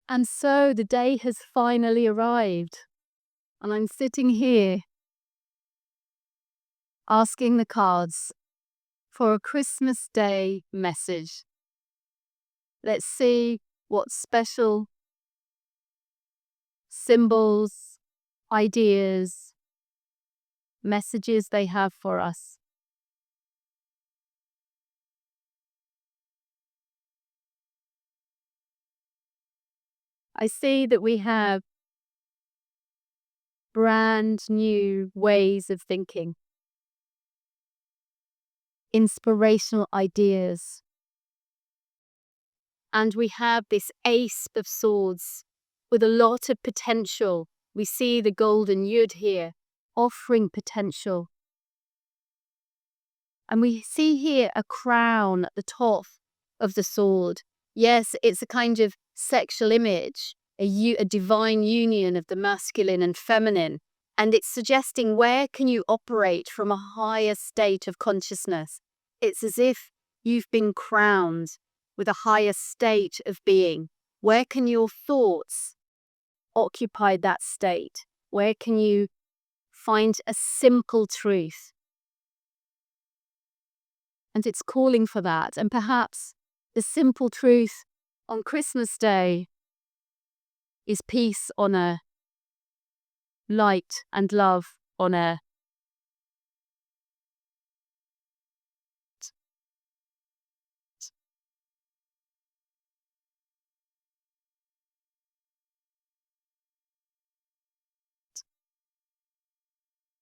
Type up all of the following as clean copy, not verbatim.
And so the day has finally arrived, and I'm sitting here asking the cards for a Christmas Day message. Let's see what special symbols, ideas, messages they have for us. I see that we have brand new ways of thinking, inspirational ideas. And we have this Ace of Swords with a lot of potential. We see the golden Yud here, offering potential. And we see here a crown at the top of the sword. Yes, it's a kind of sexual image, a divine union of the masculine and feminine. And it's suggesting, where can you operate from a higher state of consciousness? It's as if you've been crowned with a higher state of being. Where can your thoughts occupy that state? Where can you find a simple truth? And it's calling for that. And perhaps the simple truth on Christmas Day is peace on earth, light and love on earth.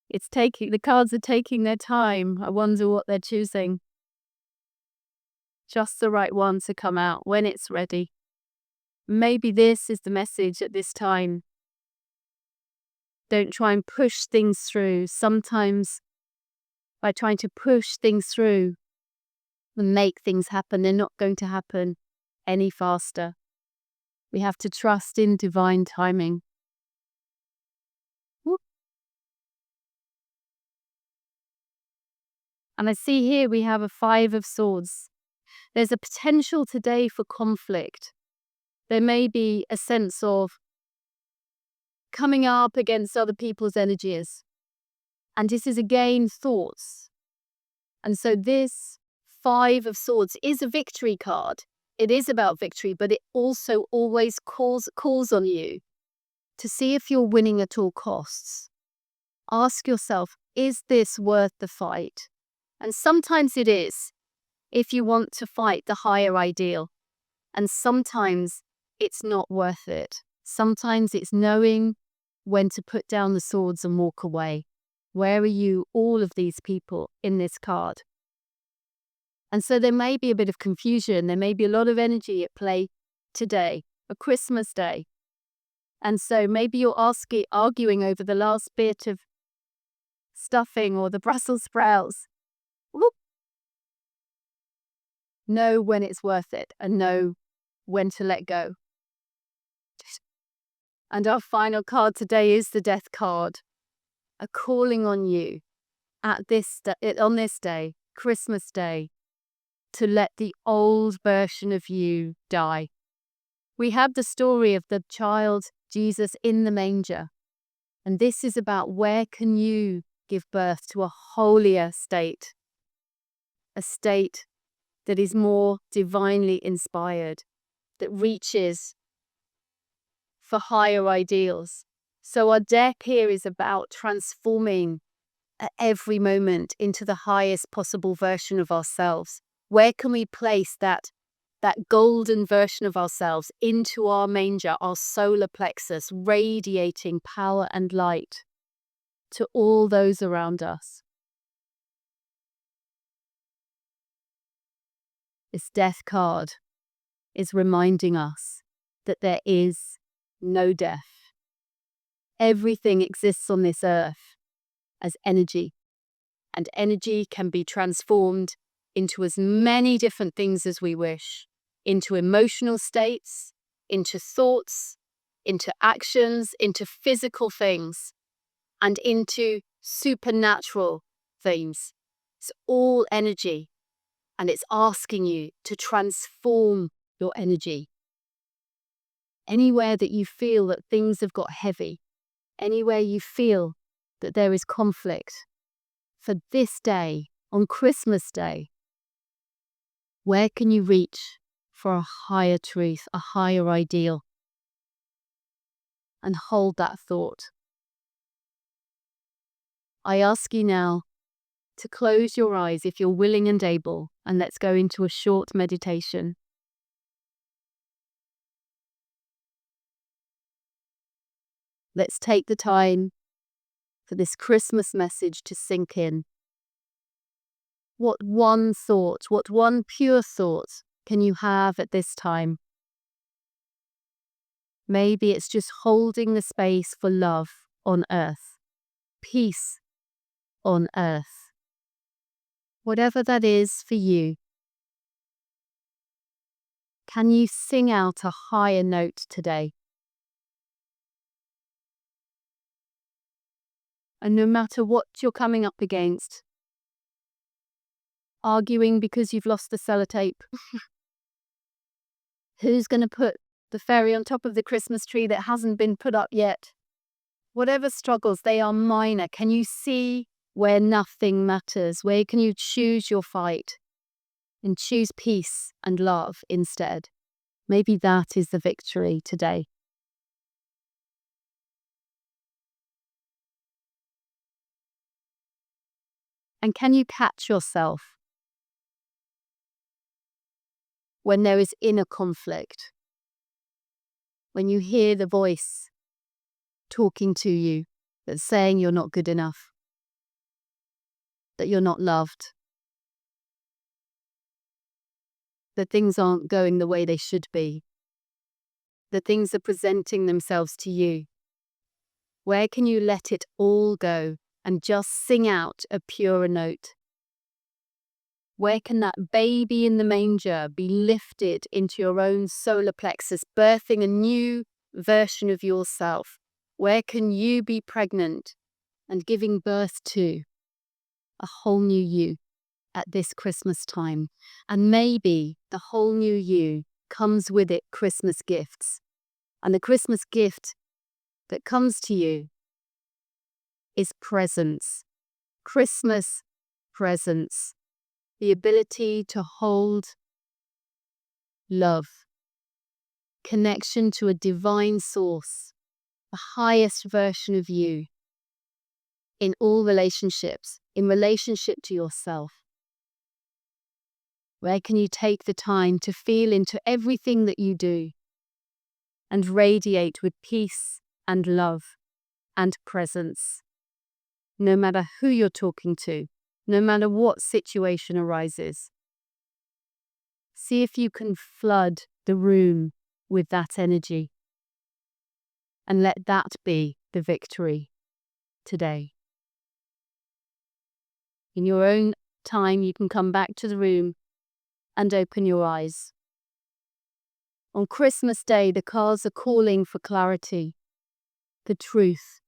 The cards are taking their time. I wonder what they're choosing. Just the right one to come out when it's ready. Maybe this is the message at this time. Don't try and push things through. Sometimes by trying to push things through and make things happen, they're not going to happen any faster. We have to trust in divine timing. Whoop. And I see here we have a Five of Swords. There's a potential today for conflict. There may be a sense of coming up against other people's energies. And this is again thoughts. And so this Five of Swords is a victory card. It is about victory, but it also always calls on you to see if you're winning at all costs. Ask yourself, is this worth the fight? And sometimes it is, if you want to fight the higher ideal. And sometimes it's not worth it. Sometimes it's knowing when to put down the swords and walk away. Where are you, all of these people in this card? And so there may be a bit of confusion. There may be a lot of energy at play today, a Christmas Day. And so maybe you're arguing over the last bit of stuffing or the Brussels sprouts. Whoop. Know when it's worth it and know when to let go. And our final card today is the Death card, a calling on you on this day, Christmas Day, to let the old version of you die. We have the story of the child Jesus in the manger. And this is about, where can you give birth to a holier state, a state that is more divinely inspired, that reaches for higher ideals. So our deck here is about transforming at every moment into the highest possible version of ourselves. Where can we place that golden version of ourselves into our manger, our solar plexus, radiating power and light to all those around us? This Death card is reminding us that there is no death. Everything exists on this earth as energy, and energy can be transformed into as many different things as we wish, into emotional states, into thoughts, into actions, into physical things, and into supernatural things. It's all energy, and it's asking you to transform your energy. Anywhere that you feel that things have got heavy, anywhere you feel that there is conflict, for this day, on Christmas Day, where can you reach for a higher truth, a higher ideal? And hold that thought. I ask you now to close your eyes if you're willing and able, and let's go into a short meditation. Let's take the time for this Christmas message to sink in. What one thought, what one pure thought can you have at this time? Maybe it's just holding the space for love on earth, peace on earth. Whatever that is for you, can you sing out a higher note today? And no matter what you're coming up against, arguing because you've lost the sellotape, who's going to put the fairy on top of the Christmas tree that hasn't been put up yet? Whatever struggles, they are minor. Can you see where nothing matters? Where can you choose your fight and choose peace and love instead? Maybe that is the victory today. And can you catch yourself when there is inner conflict? When you hear the voice talking to you that's saying you're not good enough, that you're not loved, that things aren't going the way they should be, that things are presenting themselves to you. Where can you let it all go and just sing out a purer note? Where can that baby in the manger be lifted into your own solar plexus, birthing a new version of yourself? Where can you be pregnant and giving birth to a whole new you at this Christmas time? And maybe the whole new you comes with it Christmas gifts. And the Christmas gift that comes to you is presence. Christmas presence. The ability to hold love, connection to a divine source, the highest version of you in all relationships, in relationship to yourself. Where can you take the time to feel into everything that you do and radiate with peace and love and presence, no matter who you're talking to, no matter what situation arises? See if you can flood the room with that energy and let that be the victory today. In your own time, you can come back to the room and open your eyes. On Christmas Day, the cards are calling for clarity, for truth,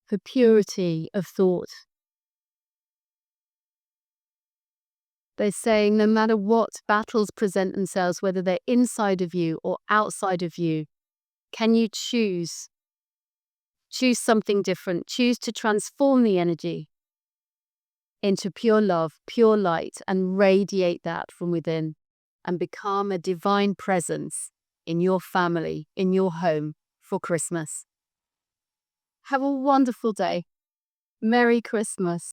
for purity of thought. They're saying no matter what battles present themselves, whether they're inside of you or outside of you, can you choose? Choose something different. Choose to transform the energy into pure love, pure light, and radiate that from within and become a divine presence in your family, in your home for Christmas. Have a wonderful day. Merry Christmas.